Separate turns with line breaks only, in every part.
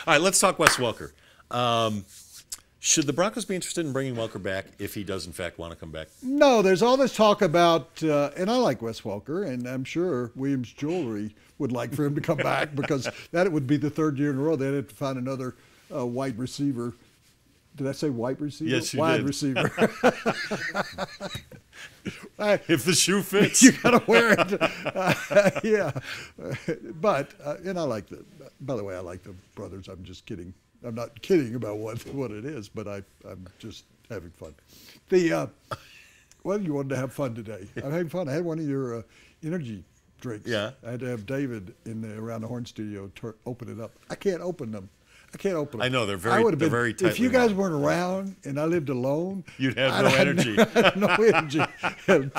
All right, let's talk Wes Welker. Should the Broncos be interested in bringing Welker back if he does, in fact, want to come back?
No, there's all this talk about, and I like Wes Welker, and I'm sure Williams Jewelry would like for him to come back because that would be the third year in a row. They'd have to find another wide receiver. Did I say wide receiver?
Yes, you
wide
did.
Receiver.
If the shoe fits.
You got to wear it. Yeah. But, and I like by the way, I like the brothers. I'm just kidding. I'm not kidding about what it is, but I'm just having fun. Well, you wanted to have fun today. I'm having fun. I had one of your energy drinks.
Yeah.
I had to have David around the Horn Studio open it up. I can't open them.
I know they're very tightly
If you guys
wound.
weren't around and I lived alone,
you'd have no energy.
I'd have no energy.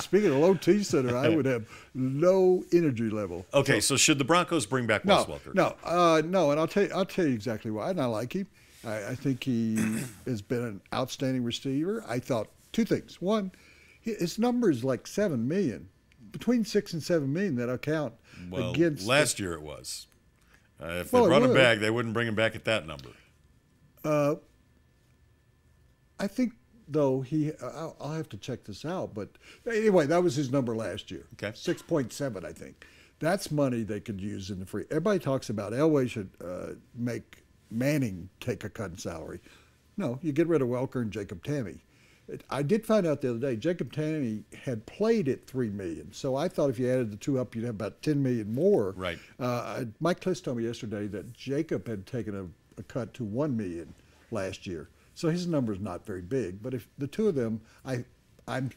Speaking of low T center, I would have low energy level.
Okay, so should the Broncos bring back Wes Welker?
No, and I'll tell you exactly why. And I like him. I think he has been an outstanding receiver. I thought two things. One, his number is like $7 million, between $6 and $7 million that account against.
Last year it was. If they run him back, they wouldn't bring him back at that number.
I think, though, I'll have to check this out. But anyway, that was his number last year.
Okay.
6.7, I think. That's money they could use in the free. Everybody talks about Elway should make Manning take a cut in salary. No, you get rid of Welker and Jacob Tamme. I did find out the other day, Jacob Tamme had played at $3 million. So I thought if you added the two up, you'd have about $10 million more.
Right.
Mike Kliss told me yesterday that Jacob had taken a cut to $1 million last year. So his number is not very big. But if the two of them, I'm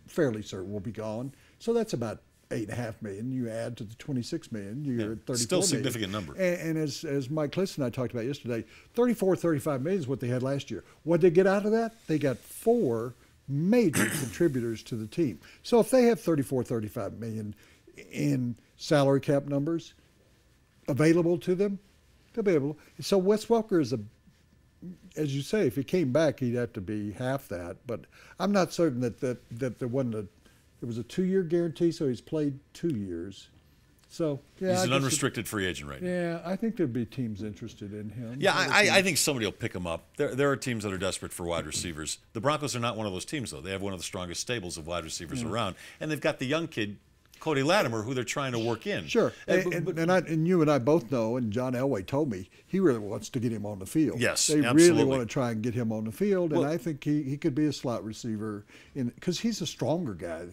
fairly certain will be gone. So that's about $8.5 million. You add to the $26 million, you're at $34
still a
million.
significant number.
And as Mike Kliss and I talked about yesterday, $35 million is what they had last year. What did they get out of that? They got 4 major contributors to the team. So if they have $35 million in salary cap numbers available to them, they'll be able to. So Wes Welker is as you say, if he came back, he'd have to be half that. But I'm not certain that there wasn't it was a 2-year guarantee, so he's played 2 years. So yeah,
he's an unrestricted free agent right now.
Yeah, I think there'd be teams interested in him.
Yeah, I think somebody will pick him up. There are teams that are desperate for wide receivers. The Broncos are not one of those teams, though. They have one of the strongest stables of wide receivers around, and they've got the young kid, Cody Latimer, who they're trying to work in.
Sure, and you and I both know, and John Elway told me, he really wants to get him on the field.
Yes,
they
absolutely.
really want to try and get him on the field, and I think he could be a slot receiver because he's a stronger guy.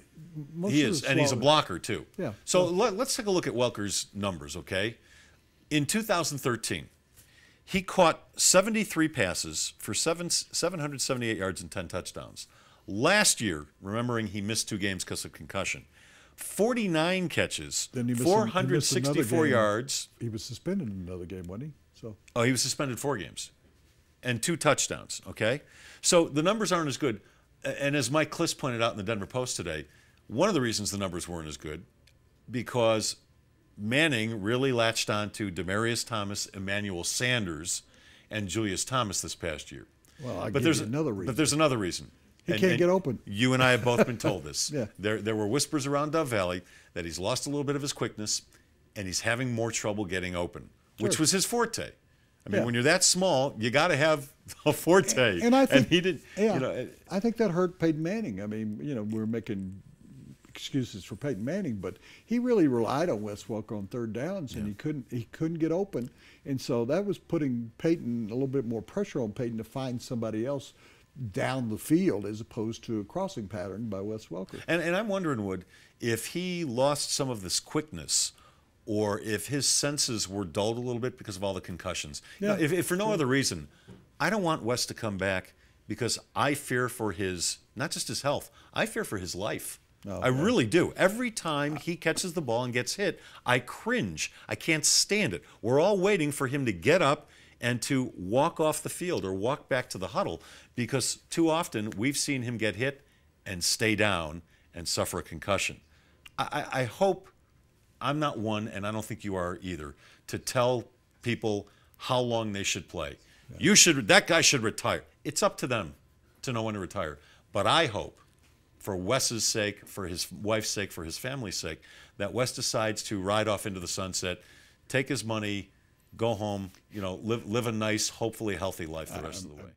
He is, and he's a blocker too.
Yeah.
So let's take a look at Welker's numbers, okay? In 2013, he caught 73 passes for 778 yards and 10 touchdowns. Last year, remembering he missed 2 games because of concussion, 49 catches, 464 yards.
He was suspended in another game, wasn't he?
Oh, he was suspended 4 games and 2 touchdowns, okay? So the numbers aren't as good. And as Mike Kliss pointed out in the Denver Post today, one of the reasons the numbers weren't as good because Manning really latched on to Demaryius Thomas, Emmanuel Sanders, and Julius Thomas this past year.
Well, there's another reason.
But there's another reason.
He can't get open.
You and I have both been told this.
Yeah.
There were whispers around Dove Valley that he's lost a little bit of his quickness and he's having more trouble getting open, which was his forte. I mean, when you're that small, you got to have a forte.
And I think
he did.
Yeah, I think that hurt Peyton Manning. I mean, we're making excuses for Peyton Manning, but he really relied on Wes Welker on third downs, and he couldn't get open, and so that was putting Peyton a little bit more pressure on Peyton to find somebody else down the field as opposed to a crossing pattern by Wes Welker.
And I'm wondering, Wood, if he lost some of this quickness or if his senses were dulled a little bit because of all the concussions.
Yeah,
if for no other reason, I don't want Wes to come back because I fear for not just his health, I fear for his life. I really do. Every time he catches the ball and gets hit, I cringe. I can't stand it. We're all waiting for him to get up and to walk off the field or walk back to the huddle because too often we've seen him get hit and stay down and suffer a concussion. I hope I'm not one, and I don't think you are either, to tell people how long they should play. Yeah. That guy should retire. It's up to them to know when to retire. But I hope, for Wes's sake, for his wife's sake, for his family's sake, that Wes decides to ride off into the sunset, take his money, go home, live a nice, hopefully healthy life the rest of the way.